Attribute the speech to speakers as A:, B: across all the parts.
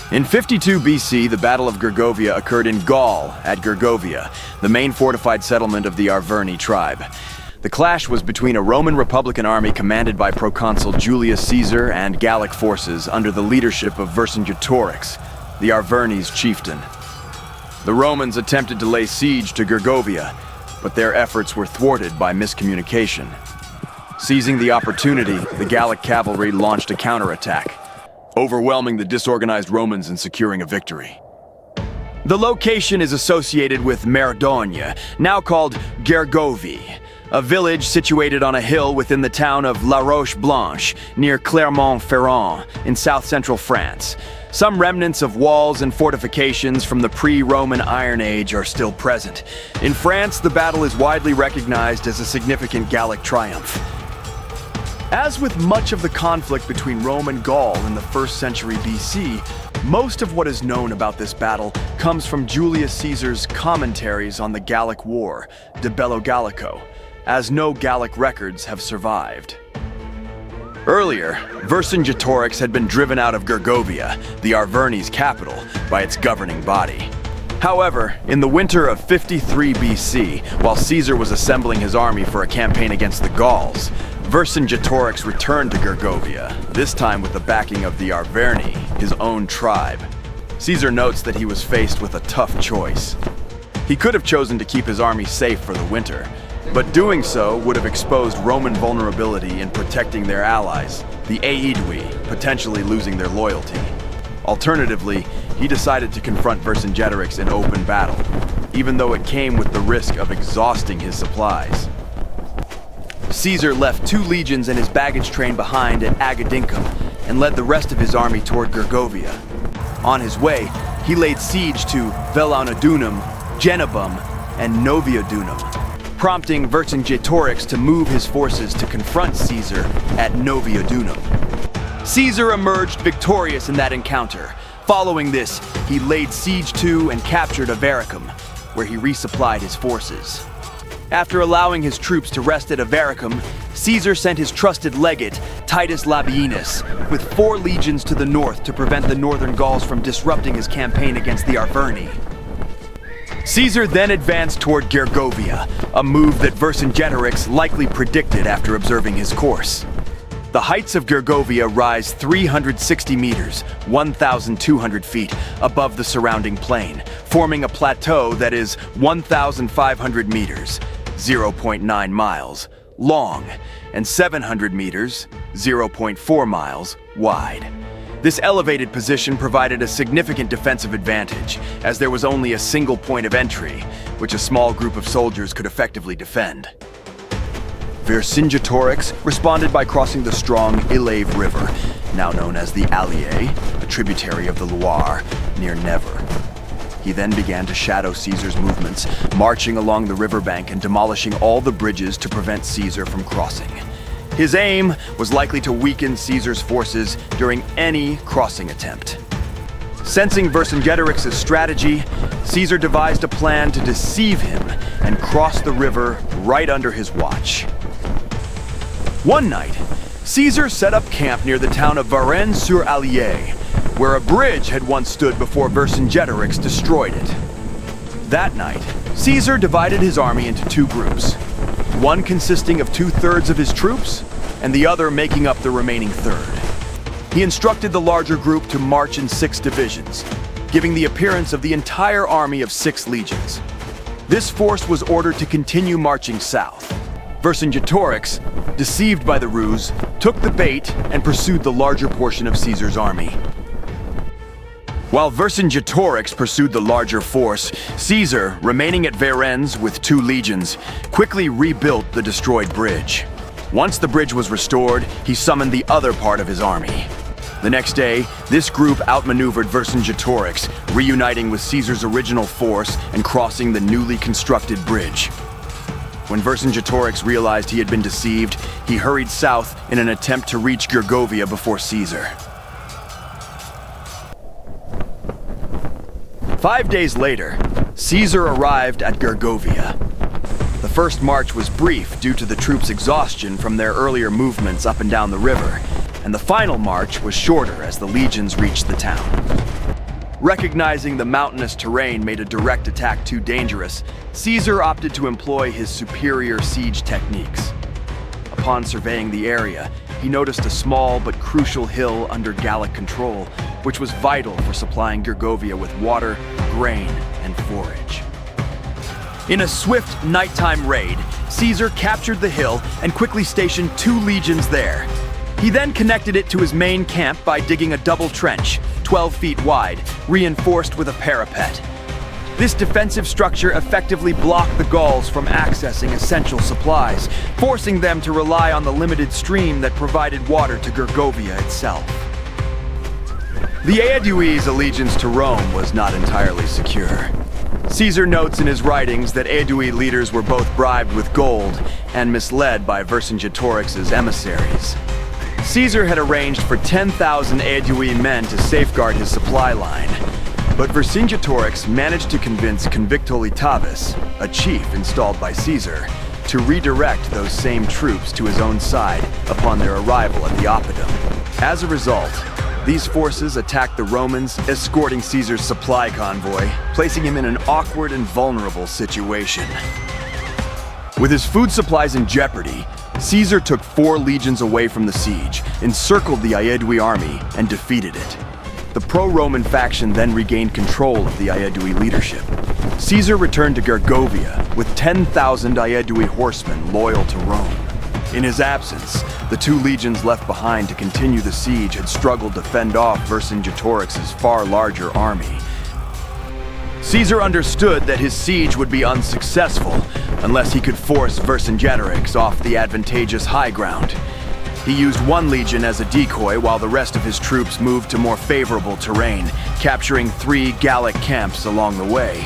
A: In 52 BC, the Battle of Gergovia occurred in Gaul at Gergovia, the main fortified settlement of the Arverni tribe. The clash was between a Roman Republican army commanded by proconsul Julius Caesar and Gallic forces under the leadership of Vercingetorix, the Arverni's chieftain. The Romans attempted to lay siege to Gergovia, but their efforts were thwarted by miscommunication. Seizing the opportunity, the Gallic cavalry launched a counterattack, overwhelming the disorganized Romans and securing a victory. The location is associated with Merdogne, now called Gergovie, a village situated on a hill within the town of La Roche-Blanche, near Clermont-Ferrand, in south-central France. Some remnants of walls and fortifications from the pre-Roman Iron Age are still present. In France, the battle is widely recognized as a significant Gallic triumph. As with much of the conflict between Rome and Gaul in the 1st century BC, most of what is known about this battle comes from Julius Caesar's commentaries on the Gallic War, De Bello Gallico, as no Gallic records have survived. Earlier, Vercingetorix had been driven out of Gergovia, the Arverni's capital, by its governing body. However, in the winter of 53 BC, while Caesar was assembling his army for a campaign against the Gauls, Vercingetorix returned to Gergovia, this time with the backing of the Arverni, his own tribe. Caesar notes that he was faced with a tough choice. He could have chosen to keep his army safe for the winter, but doing so would have exposed Roman vulnerability in protecting their allies, the Aedui, potentially losing their loyalty. Alternatively, he decided to confront Vercingetorix in open battle, even though it came with the risk of exhausting his supplies. Caesar left 2 legions and his baggage train behind at Agadincum and led the rest of his army toward Gergovia. On his way, he laid siege to Vellaunodunum, Genabum, and Noviodunum, prompting Vercingetorix to move his forces to confront Caesar at Noviodunum. Caesar emerged victorious in that encounter. Following this, he laid siege to and captured Avaricum, where he resupplied his forces. After allowing his troops to rest at Avaricum, Caesar sent his trusted legate, Titus Labienus, with 4 legions to the north to prevent the northern Gauls from disrupting his campaign against the Arverni. Caesar then advanced toward Gergovia, a move that Vercingetorix likely predicted after observing his course. The heights of Gergovia rise 360 meters, 1,200 feet, above the surrounding plain, forming a plateau that is 1,500 meters, 0.9 miles, long, and 700 meters, 0.4 miles, wide. This elevated position provided a significant defensive advantage, as there was only a single point of entry, which a small group of soldiers could effectively defend. Vercingetorix responded by crossing the strong Ilave River, now known as the Allier, a tributary of the Loire, near Nevers. He then began to shadow Caesar's movements, marching along the riverbank and demolishing all the bridges to prevent Caesar from crossing. His aim was likely to weaken Caesar's forces during any crossing attempt. Sensing Vercingetorix's strategy, Caesar devised a plan to deceive him and cross the river right under his watch. One night, Caesar set up camp near the town of Varennes-sur-Allier, where a bridge had once stood before Vercingetorix destroyed it. That night, Caesar divided his army into 2 groups, one consisting of 2/3 of his troops, and the other making up the remaining third. He instructed the larger group to march in 6 divisions, giving the appearance of the entire army of 6 legions. This force was ordered to continue marching south. Vercingetorix, deceived by the ruse, took the bait and pursued the larger portion of Caesar's army. While Vercingetorix pursued the larger force, Caesar, remaining at Varennes with 2 legions, quickly rebuilt the destroyed bridge. Once the bridge was restored, he summoned the other part of his army. The next day, this group outmaneuvered Vercingetorix, reuniting with Caesar's original force and crossing the newly constructed bridge. When Vercingetorix realized he had been deceived, he hurried south in an attempt to reach Gergovia before Caesar. 5 days later, Caesar arrived at Gergovia. The first march was brief due to the troops' exhaustion from their earlier movements up and down the river, and the final march was shorter as the legions reached the town. Recognizing the mountainous terrain made a direct attack too dangerous, Caesar opted to employ his superior siege techniques. Upon surveying the area, he noticed a small but crucial hill under Gallic control, which was vital for supplying Gergovia with water, grain, and forage. In a swift nighttime raid, Caesar captured the hill and quickly stationed 2 legions there. He then connected it to his main camp by digging a double trench, 12 feet wide, reinforced with a parapet. This defensive structure effectively blocked the Gauls from accessing essential supplies, forcing them to rely on the limited stream that provided water to Gergovia itself. The Aedui's allegiance to Rome was not entirely secure. Caesar notes in his writings that Aedui leaders were both bribed with gold and misled by Vercingetorix's emissaries. Caesar had arranged for 10,000 Aedui men to safeguard his supply line, but Vercingetorix managed to convince Convictolitavis, a chief installed by Caesar, to redirect those same troops to his own side upon their arrival at the Oppidum. As a result, these forces attacked the Romans, escorting Caesar's supply convoy, placing him in an awkward and vulnerable situation. With his food supplies in jeopardy, Caesar took 4 legions away from the siege, encircled the Aedui army, and defeated it. The pro-Roman faction then regained control of the Aedui leadership. Caesar returned to Gergovia with 10,000 Aedui horsemen loyal to Rome. In his absence, the 2 legions left behind to continue the siege had struggled to fend off Vercingetorix's far larger army. Caesar understood that his siege would be unsuccessful unless he could force Vercingetorix off the advantageous high ground. He used 1 legion as a decoy while the rest of his troops moved to more favorable terrain, capturing 3 Gallic camps along the way.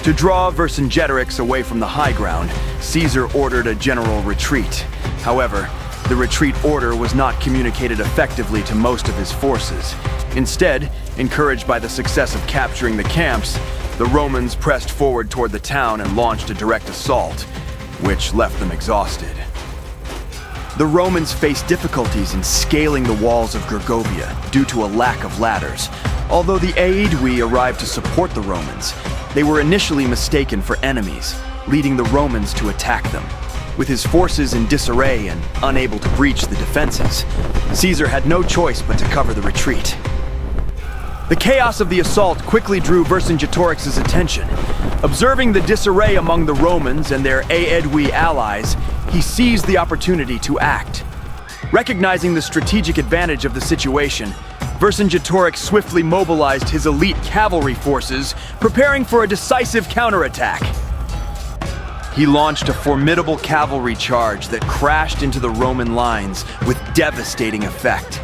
A: To draw Vercingetorix away from the high ground, Caesar ordered a general retreat. However, the retreat order was not communicated effectively to most of his forces. Instead, encouraged by the success of capturing the camps, the Romans pressed forward toward the town and launched a direct assault, which left them exhausted. The Romans faced difficulties in scaling the walls of Gergovia due to a lack of ladders. Although the Aedui arrived to support the Romans, they were initially mistaken for enemies, leading the Romans to attack them. With his forces in disarray and unable to breach the defenses, Caesar had no choice but to cover the retreat. The chaos of the assault quickly drew Vercingetorix's attention. Observing the disarray among the Romans and their Aedui allies, he seized the opportunity to act. Recognizing the strategic advantage of the situation, Vercingetorix swiftly mobilized his elite cavalry forces, preparing for a decisive counterattack. He launched a formidable cavalry charge that crashed into the Roman lines with devastating effect.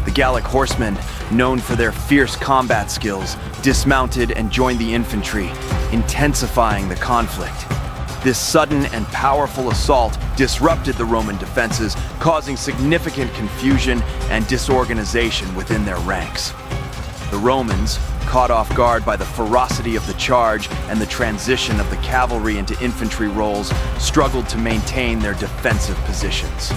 A: The Gallic horsemen, known for their fierce combat skills, dismounted and joined the infantry, intensifying the conflict. This sudden and powerful assault disrupted the Roman defenses, causing significant confusion and disorganization within their ranks. The Romans, caught off guard by the ferocity of the charge and the transition of the cavalry into infantry roles, struggled to maintain their defensive positions.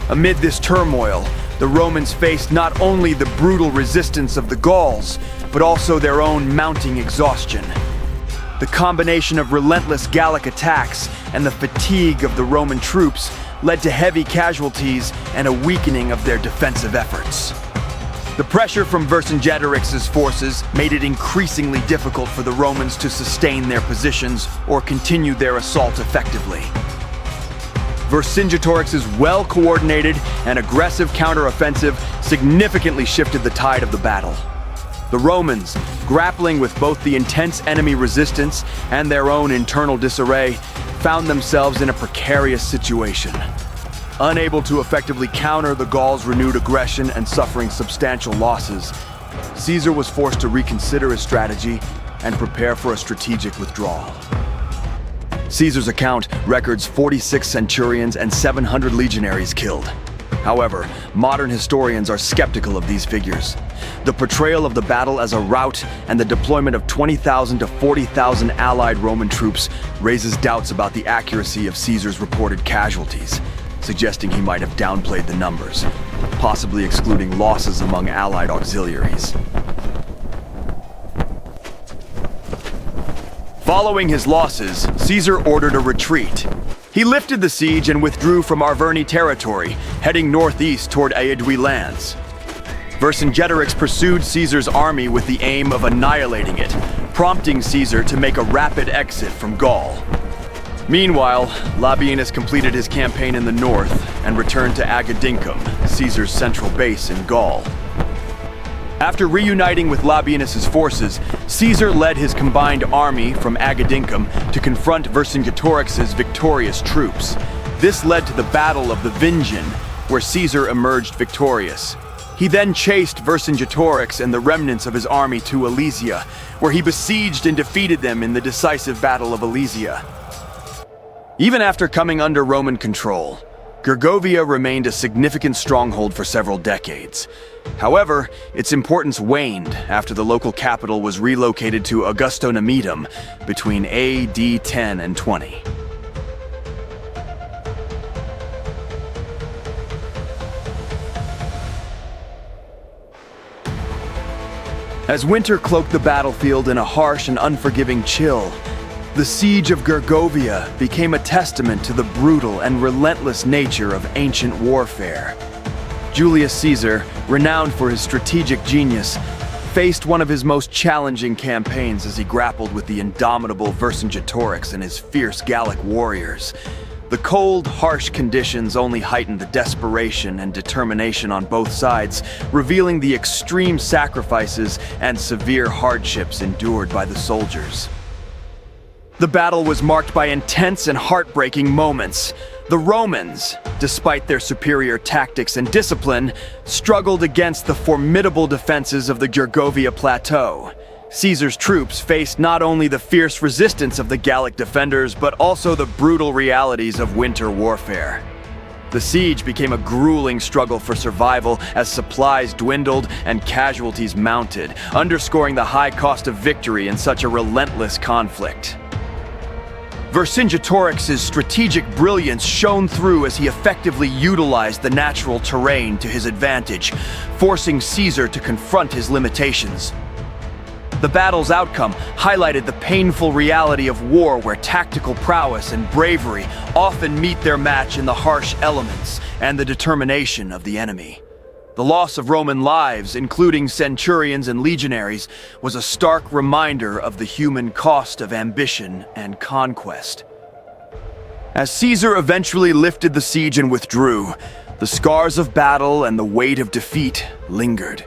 A: Amid this turmoil, the Romans faced not only the brutal resistance of the Gauls, but also their own mounting exhaustion. The combination of relentless Gallic attacks and the fatigue of the Roman troops led to heavy casualties and a weakening of their defensive efforts. The pressure from Vercingetorix's forces made it increasingly difficult for the Romans to sustain their positions or continue their assault effectively. Vercingetorix's well-coordinated and aggressive counteroffensive significantly shifted the tide of the battle. The Romans, grappling with both the intense enemy resistance and their own internal disarray, found themselves in a precarious situation. Unable to effectively counter the Gauls' renewed aggression and suffering substantial losses, Caesar was forced to reconsider his strategy and prepare for a strategic withdrawal. Caesar's account records 46 centurions and 700 legionaries killed. However, modern historians are skeptical of these figures. The portrayal of the battle as a rout and the deployment of 20,000 to 40,000 allied Roman troops raises doubts about the accuracy of Caesar's reported casualties, suggesting he might have downplayed the numbers, possibly excluding losses among allied auxiliaries. Following his losses, Caesar ordered a retreat. He lifted the siege and withdrew from Arverni territory, heading northeast toward Aedui lands. Vercingetorix pursued Caesar's army with the aim of annihilating it, prompting Caesar to make a rapid exit from Gaul. Meanwhile, Labienus completed his campaign in the north and returned to Agedincum, Caesar's central base in Gaul. After reuniting with Labienus's forces, Caesar led his combined army from Agedincum to confront Vercingetorix's victorious troops. This led to the Battle of the Vingen, where Caesar emerged victorious. He then chased Vercingetorix and the remnants of his army to Alesia, where he besieged and defeated them in the decisive Battle of Alesia. Even after coming under Roman control, Gergovia remained a significant stronghold for several decades. However, its importance waned after the local capital was relocated to Augusto Nemedum between AD 10 and 20. As winter cloaked the battlefield in a harsh and unforgiving chill, the siege of Gergovia became a testament to the brutal and relentless nature of ancient warfare. Julius Caesar, renowned for his strategic genius, faced one of his most challenging campaigns as he grappled with the indomitable Vercingetorix and his fierce Gallic warriors. The cold, harsh conditions only heightened the desperation and determination on both sides, revealing the extreme sacrifices and severe hardships endured by the soldiers. The battle was marked by intense and heartbreaking moments. The Romans, despite their superior tactics and discipline, struggled against the formidable defenses of the Gergovia plateau. Caesar's troops faced not only the fierce resistance of the Gallic defenders, but also the brutal realities of winter warfare. The siege became a grueling struggle for survival as supplies dwindled and casualties mounted, underscoring the high cost of victory in such a relentless conflict. Vercingetorix's strategic brilliance shone through as he effectively utilized the natural terrain to his advantage, forcing Caesar to confront his limitations. The battle's outcome highlighted the painful reality of war, where tactical prowess and bravery often meet their match in the harsh elements and the determination of the enemy. The loss of Roman lives, including centurions and legionaries, was a stark reminder of the human cost of ambition and conquest. As Caesar eventually lifted the siege and withdrew, the scars of battle and the weight of defeat lingered.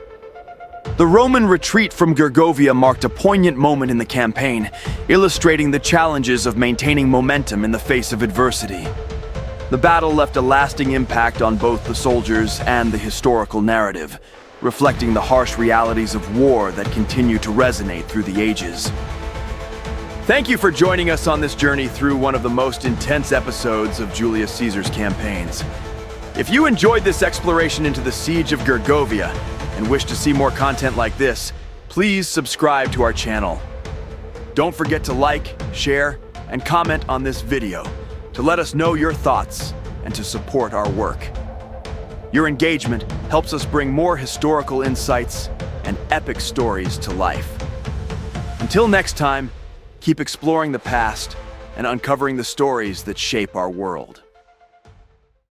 A: The Roman retreat from Gergovia marked a poignant moment in the campaign, illustrating the challenges of maintaining momentum in the face of adversity. The battle left a lasting impact on both the soldiers and the historical narrative, reflecting the harsh realities of war that continue to resonate through the ages. Thank you for joining us on this journey through one of the most intense episodes of Julius Caesar's campaigns. If you enjoyed this exploration into the Siege of Gergovia and wish to see more content like this, please subscribe to our channel. Don't forget to like, share, and comment on this video to let us know your thoughts and to support our work. Your engagement helps us bring more historical insights and epic stories to life. Until next time, keep exploring the past and uncovering the stories that shape our world.